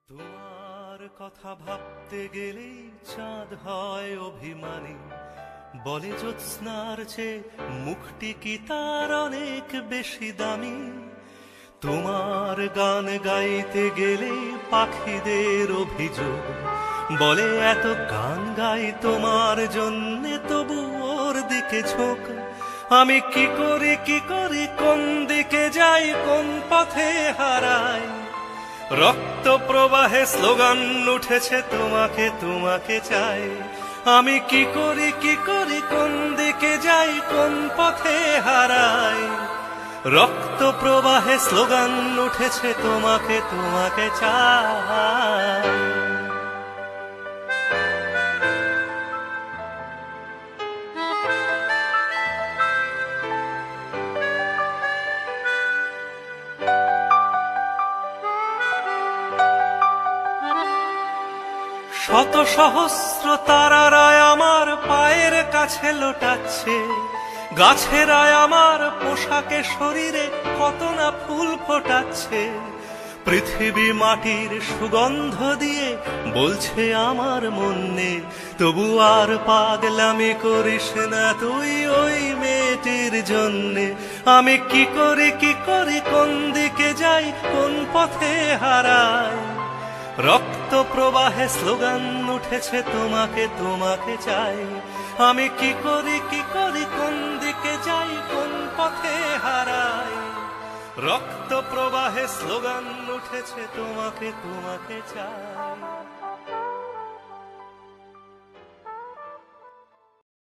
তোমার কথা ভাবতে গেলে চাঁদ হয় অভিমানী, বলে জ্যোৎস্নার চেয়ে মুখটি কি তার অনেক বেশি দামি। তোমার গান গাইতে গেলে পাখিদের অভিযোগ, বলে এত গান গাই তোমার জন্যে তবু ওর দিকে ঝোঁক। আমি কি করি কোন দিকে যাই, কোন পথে হারাই। রক্ত প্রবাহে স্লোগান উঠেছে তোমাকে তোমাকে চাই। আমি কি করি কোন দিকে যাই, কোন পথে হারাই। রক্ত প্রবাহে স্লোগান উঠেছে তোমাকে তোমাকে চাই। শত সহস্র তারারায় আমার পায়ের কাছে লোটাচ্ছে, গাছেরায় আমার পোশাকে শরীরে কত না ফুল ফোটাচ্ছে। পৃথিবী মাটির সুগন্ধ দিয়ে বলছে আমার মনে, তবু আর পাগলামি করিস না তুই ওই মেয়েটির জন্যে। আমি কি করি কোন দিকে যাই, কোন পথে হারাই। রক্ত প্রবাহে স্লোগান উঠেছে তোমাকে তোমাকে চাই। আমি কি করি কোন দিকে যাই, কোন পথে হারাই। রক্ত প্রবাহে স্লোগান উঠেছে তোমাকে তোমাকে চাই।